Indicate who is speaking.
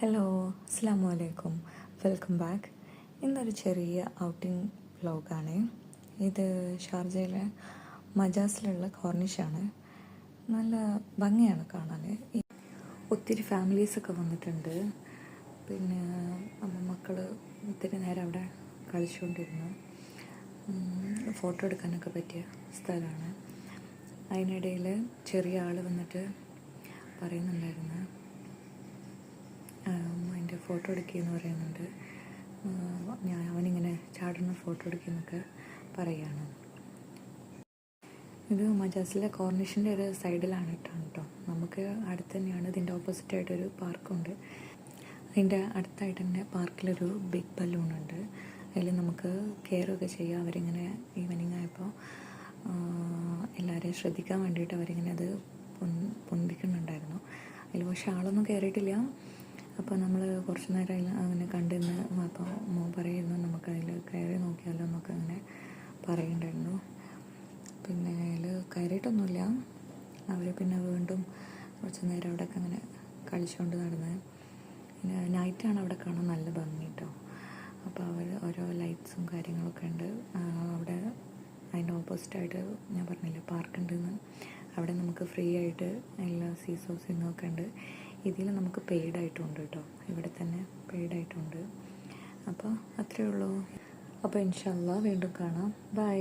Speaker 1: Hello, അസ്സാമു അലൈക്കും, welcome back. ഇന്നൊരു ചെറിയ ഔട്ടിംഗ് വ്ലോഗാണ്. ഇത് ഷാർജയിലെ മജാസിലുള്ള കോർണിഷാണ്. നല്ല ഭംഗിയാണ് കാണാൻ. ഒത്തിരി ഫാമിലീസൊക്കെ വന്നിട്ടുണ്ട്. പിന്നെ മക്കൾ ഒത്തിരി നേരം അവിടെ കളിച്ചുകൊണ്ടിരുന്നു. ഫോട്ടോ എടുക്കാനൊക്കെ പറ്റിയ സ്ഥലമാണ്. അതിനിടയിൽ ചെറിയ ആൾ വന്നിട്ട് പറയുന്നുണ്ടായിരുന്നു, എൻ്റെ ഫോട്ടോ എടുക്കുകയെന്ന് പറയുന്നുണ്ട്. അവനിങ്ങനെ ചാടുന്ന ഫോട്ടോ എടുക്കുകയെന്നൊക്കെ പറയുകയാണ്. ഇത് മജാസിലെ കോർണിഷിൻ്റെ ഒരു സൈഡിലാണ് കേട്ടോ. നമുക്ക് അടുത്ത് തന്നെയാണ്. ഇതിൻ്റെ ഓപ്പോസിറ്റായിട്ടൊരു പാർക്കുണ്ട്. അതിൻ്റെ അടുത്തായിട്ട് തന്നെ പാർക്കിലൊരു ബിഗ് ബലൂണുണ്ട്. അതിൽ നമുക്ക് കെയറൊക്കെ ചെയ്യാം. അവരിങ്ങനെ ഈവനിങ് ആയപ്പോൾ എല്ലാവരെയും ശ്രദ്ധിക്കാൻ വേണ്ടിയിട്ട് അവരിങ്ങനെ അത് പൊന്തിക്കുന്നുണ്ടായിരുന്നു. അതിൽ പക്ഷേ ആളൊന്നും കയറിയിട്ടില്ല. അപ്പോൾ നമ്മൾ കുറച്ച് നേരം അങ്ങനെ കണ്ടിരുന്ന് അപ്പോൾ മോൻ പറയുന്നു നമുക്കതിൽ കയറി നോക്കിയാലോ എന്നൊക്കെ അങ്ങനെ പറയുന്നുണ്ടായിരുന്നു. പിന്നെ അതിൽ കയറിയിട്ടൊന്നുമില്ല. അവർ പിന്നെ വീണ്ടും കുറച്ച് നേരം അവിടെയൊക്കെ അങ്ങനെ കളിച്ചുകൊണ്ട് നടന്ന്. പിന്നെ നൈറ്റാണ് അവിടെ കാണാൻ നല്ല ഭംഗി കേട്ടോ. അപ്പോൾ അവർ ഓരോ ലൈറ്റ്സും കാര്യങ്ങളൊക്കെ ഉണ്ട് അവിടെ. അതിൻ്റെ ഓപ്പോസിറ്റായിട്ട് ഞാൻ പറഞ്ഞില്ലേ പാർക്കുണ്ടെന്ന്. അവിടെ നമുക്ക് ഫ്രീ ആയിട്ട് എല്ലാ സീസോസിങ്ങൊക്കെ ഉണ്ട്. ഇതിൽ നമുക്ക് പെയ്ഡായിട്ടുണ്ട് കേട്ടോ. ഇവിടെ തന്നെ പെയ്ഡായിട്ടുണ്ട്. അപ്പോൾ അത്രയേ ഉള്ളൂ. അപ്പോൾ ഇൻഷാ അല്ലാഹ് വീണ്ടും കാണാം. ബൈ.